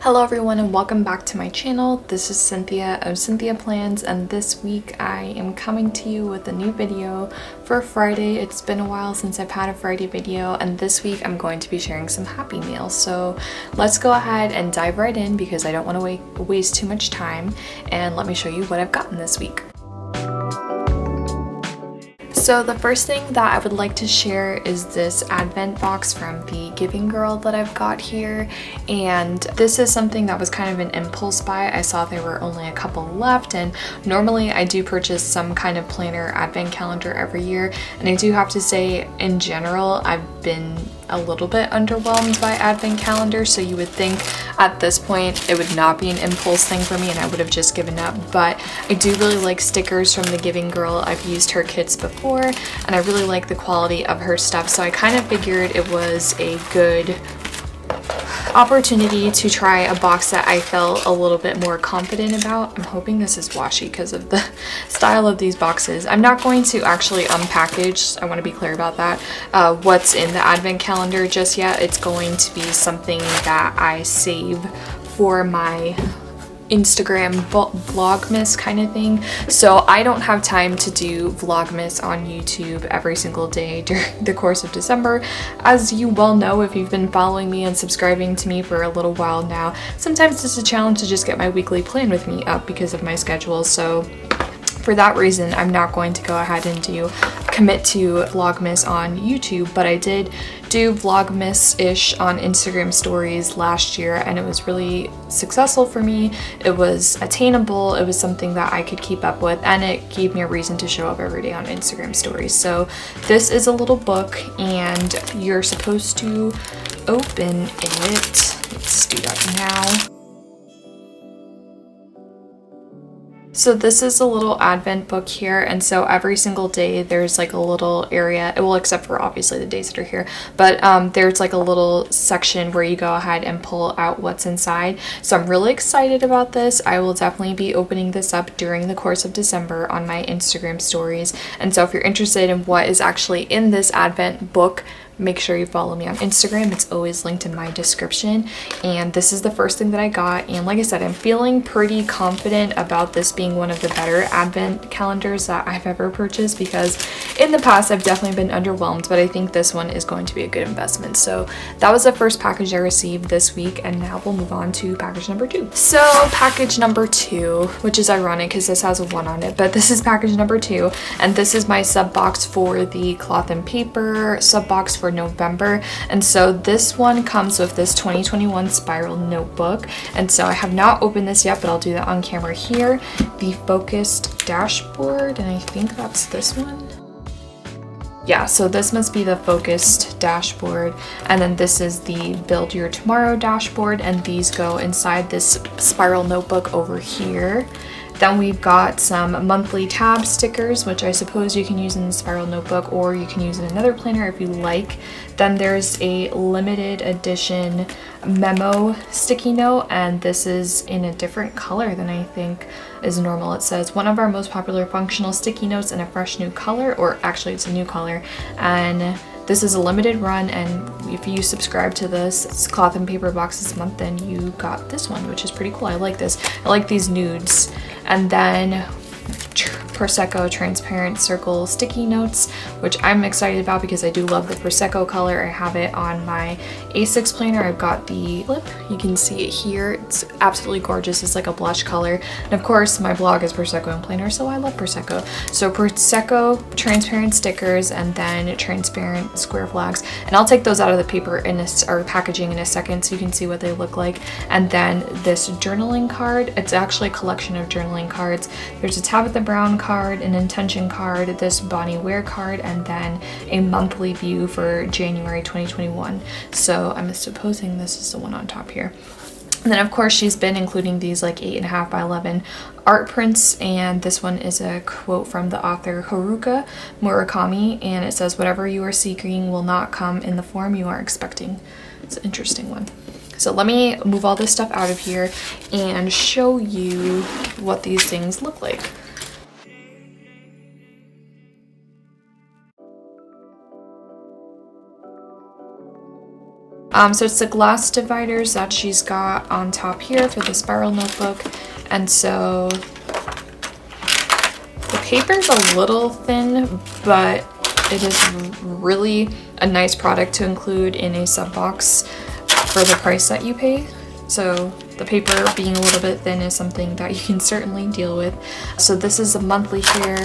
Hello everyone and welcome back to my channel. This is Cynthia of Cynthia Plans, and this week I am coming to you with a new video for Friday. It's been a while since I've had a Friday video, and this week I'm going to be sharing some Happy Meals. So let's go ahead and dive right in because I don't want to waste too much time, and let me show you what I've gotten this week. So the first thing that I would like to share is this advent box from the Giving Girl that I've got here, and this is something that was kind of an impulse buy. I saw there were only a couple left, and normally I do purchase some kind of planner advent calendar every year, and I do have to say in general I've been a little bit underwhelmed by advent calendars, so you would think at this point it would not be an impulse thing for me and I would have just given up, but I do really like stickers from the Giving Girl. I've used her kits before and I really like the quality of her stuff, so I kind of figured it was a good opportunity to try a box that I felt a little bit more confident about. I'm hoping this is washi because of the style of these boxes. I'm not going to actually unpackage, I want to be clear about that, what's in the advent calendar just yet. It's going to be something that I save for my Instagram vlogmas kind of thing. So I don't have time to do vlogmas on YouTube every single day during the course of December. As you well know, if you've been following me and subscribing to me for a little while now, sometimes it's a challenge to just get my weekly plan with me up because of my schedule. So for that reason, I'm not going to go ahead and commit to Vlogmas on YouTube, but I did do Vlogmas-ish on Instagram stories last year, and it was really successful for me. It was attainable, it was something that I could keep up with, and it gave me a reason to show up every day on Instagram stories. So this is a little book, and you're supposed to open it. Let's do that now. So this is a little advent book here, and so every single day there's like a little area, well except for obviously the days that are here, but there's like a little section where you go ahead and pull out what's inside. So I'm really excited about this. I will definitely be opening this up during the course of December on my Instagram stories, and so if you're interested in what is actually in this advent book, make sure you follow me on Instagram. It's always linked in my description. And this is the first thing that I got, and like I said, I'm feeling pretty confident about this being one of the better advent calendars that I've ever purchased, because in the past I've definitely been underwhelmed, but I think this one is going to be a good investment. So that was the first package I received this week, and now we'll move on to package number 2. So package number 2, which is ironic because this has a 1 on it, but this is package number 2, and this is my sub box for the cloth and paper sub box for November. And so this one comes with this 2021 spiral notebook, and so I have not opened this yet, but I'll do that on camera here. The focused dashboard, and I think that's this one. Yeah, so this must be the focused dashboard, and then this is the Build Your Tomorrow dashboard, and these go inside this spiral notebook over here. Then we've got some monthly tab stickers, which I suppose you can use in the spiral notebook or you can use in another planner if you like. Then there's a limited edition Memo sticky note, and this is in a different color than I think is normal. It says one of our most popular functional sticky notes in a fresh new color, or actually it's a new color, and this is a limited run, and if you subscribe to this cloth and paper box this month, then you got this one, which is pretty cool. I like this. I like these nudes. And then Prosecco transparent circle sticky notes, which I'm excited about because I do love the Prosecco color. I have it on my A6 planner. I've got the lip, you can see it here. It's absolutely gorgeous. It's like a blush color, and of course my blog is Prosecco and planner, so I love Prosecco. So Prosecco transparent stickers, and then transparent square flags, and I'll take those out of the paper or packaging in a second so you can see what they look like. And then this journaling card, it's actually a collection of journaling cards. There's a Tabitha Brown card, an intention card, this Bonnie Ware card, and then a monthly view for January 2021. So I'm supposing this is the one on top here. And then of course she's been including these like 8.5 by 11 art prints, and this one is a quote from the author Haruka Murakami, and it says, "Whatever you are seeking will not come in the form you are expecting." It's an interesting one. So let me move all this stuff out of here and show you what these things look like. So it's the glass dividers that she's got on top here for the spiral notebook. And so the paper's a little thin, but it is really a nice product to include in a sub box for the price that you pay. So the paper being a little bit thin is something that you can certainly deal with. So this is a monthly here.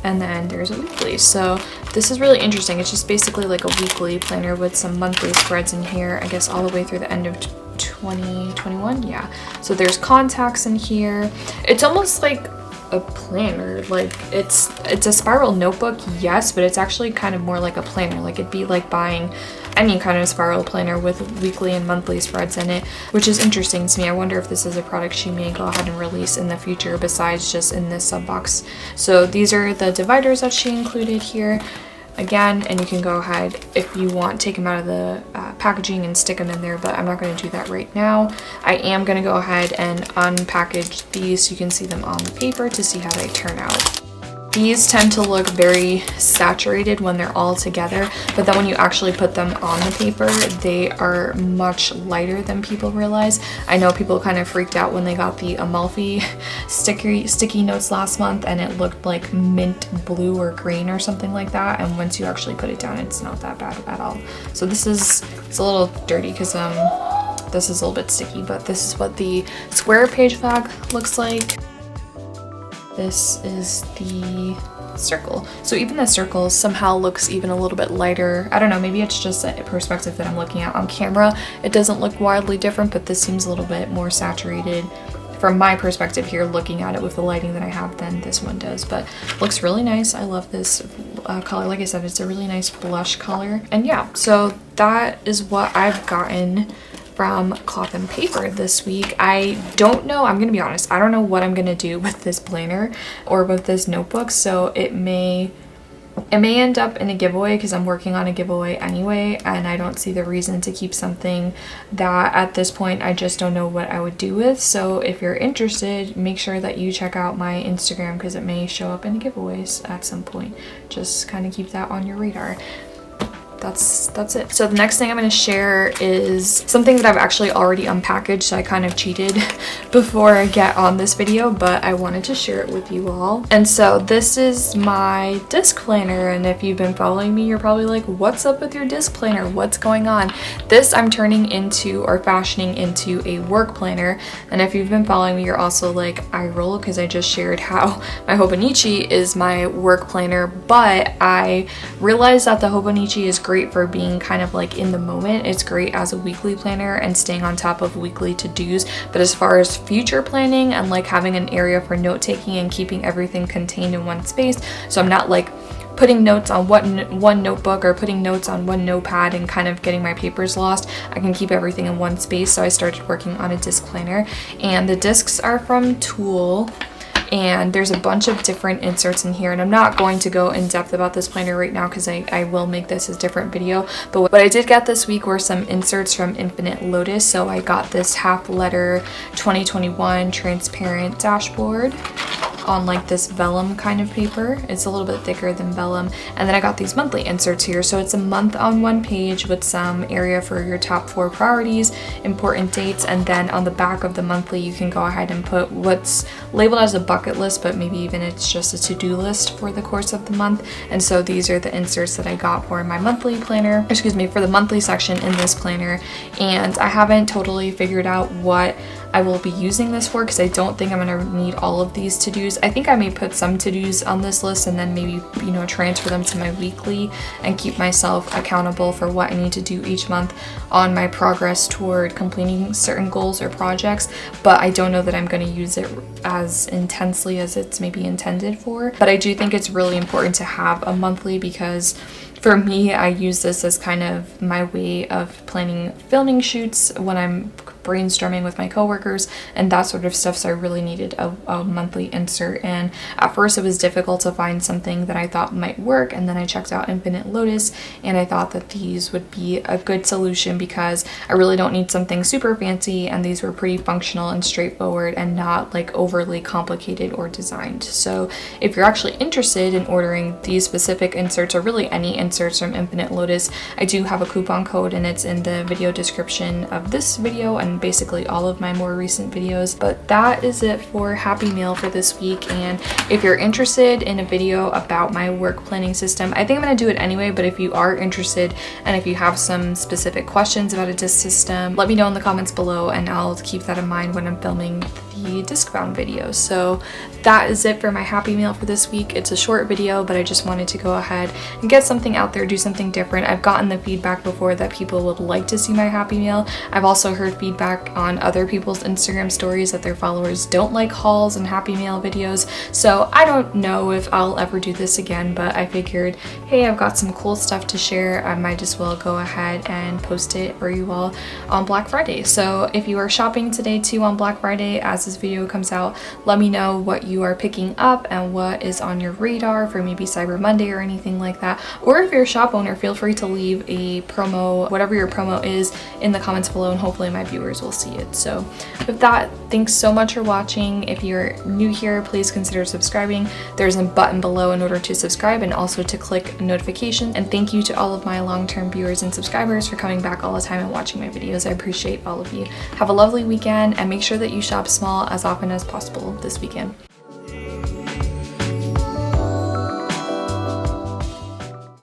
And then there's a weekly. So this is really interesting. It's just basically like a weekly planner with some monthly spreads in here, I guess all the way through the end of 2021. Yeah. So there's contacts in here. It's almost like a planner. Like it's a spiral notebook, yes, but it's actually kind of more like a planner. Like it'd be like buying any kind of spiral planner with weekly and monthly spreads in it, which is interesting to me. I wonder if this is a product she may go ahead and release in the future besides just in this sub box. So these are the dividers that she included here again, and you can go ahead if you want, take them out of the packaging and stick them in there, but I'm not going to do that right now. I am going to go ahead and unpackage these so you can see them on the paper to see how they turn out. These tend to look very saturated when they're all together, but then when you actually put them on the paper, they are much lighter than people realize. I know people kind of freaked out when they got the Amalfi sticky notes last month and it looked like mint blue or green or something like that, and once you actually put it down, it's not that bad at all. So it's a little dirty because this is a little bit sticky, but this is what the square page flag looks like. This is the circle. So even the circle somehow looks even a little bit lighter. I don't know, maybe it's just a perspective that I'm looking at on camera. It doesn't look wildly different, but this seems a little bit more saturated from my perspective here, looking at it with the lighting that I have, than this one does. But looks really nice. I love this color. Like I said, it's a really nice blush color. And yeah, so that is what I've gotten from Cloth and Paper this week. I don't know, I'm gonna be honest, I don't know what I'm gonna do with this planner or with this notebook, so it may end up in a giveaway because I'm working on a giveaway anyway, and I don't see the reason to keep something that at this point I just don't know what I would do with. So if you're interested, make sure that you check out my Instagram because it may show up in giveaways at some point. Just kind of keep that on your radar. That's it. So the next thing I'm going to share is something that I've actually already unpackaged, so I kind of cheated before I get on this video, but I wanted to share it with you all. And so this is my disc planner, and if you've been following me, you're probably like, what's up with your disc planner? What's going on? This I'm turning into, or fashioning into, a work planner. And if you've been following me, you're also like, eye roll, because I just shared how my Hobonichi is my work planner, but I realized that the Hobonichi is great for being kind of like in the moment. It's great as a weekly planner and staying on top of weekly to-dos, but as far as future planning and like having an area for note-taking and keeping everything contained in one space, so I'm not like putting notes on one notebook or putting notes on one notepad and kind of getting my papers lost, I can keep everything in one space. So I started working on a disc planner, and the discs are from Tool. And there's a bunch of different inserts in here, and I'm not going to go in depth about this planner right now because I will make this a different video. But what I did get this week were some inserts from Infinite Lotus. So I got this half letter 2021 transparent dashboard on like this vellum kind of paper. It's a little bit thicker than vellum. And then I got these monthly inserts here. So it's a month on one page with some area for your top 4 priorities, important dates, and then on the back of the monthly you can go ahead and put what's labeled as a bucket list, but maybe even it's just a to-do list for the course of the month. And so these are the inserts that I got for my monthly planner, excuse me, for the monthly section in this planner. And I haven't totally figured out what I will be using this for because I don't think I'm going to need all of these to-dos. I think I may put some to-dos on this list and then maybe, you know, transfer them to my weekly and keep myself accountable for what I need to do each month on my progress toward completing certain goals or projects. But I don't know that I'm going to use it as intensely as it's maybe intended for. But I do think it's really important to have a monthly because for me, I use this as kind of my way of planning filming shoots when I'm brainstorming with my coworkers and that sort of stuff, so I really needed a monthly insert. And at first it was difficult to find something that I thought might work, and then I checked out Infinite Lotus and I thought that these would be a good solution because I really don't need something super fancy, and these were pretty functional and straightforward and not like overly complicated or designed. So if you're actually interested in ordering these specific inserts, or really any inserts from Infinite Lotus, I do have a coupon code and it's in the video description of this video and basically all of my more recent videos. But that is it for Happy Meal for this week, and if you're interested in a video about my work planning system, I think I'm going to do it anyway, but if you are interested and if you have some specific questions about a disc system, let me know in the comments below and I'll keep that in mind when I'm filming the disc bound video. So that is it for my Happy Meal for this week. It's a short video, but I just wanted to go ahead and get something out there, do something different. I've gotten the feedback before that people would like to see my Happy Meal. I've also heard feedback on other people's Instagram stories that their followers don't like hauls and Happy Meal videos. So I don't know if I'll ever do this again, but I figured, hey, I've got some cool stuff to share. I might as well go ahead and post it for you all on Black Friday. So if you are shopping today too on Black Friday, as this video comes out, let me know what you are picking up and what is on your radar for maybe Cyber Monday or anything like that. Or if you're a shop owner, feel free to leave a promo, whatever your promo is, in the comments below, and hopefully my viewers will see it. So with that, thanks so much for watching. If you're new here, please consider subscribing. There's a button below in order to subscribe and also to click notification. And thank you to all of my long-term viewers and subscribers for coming back all the time and watching my videos. I appreciate all of you. Have a lovely weekend and make sure that you shop small as often as possible this weekend.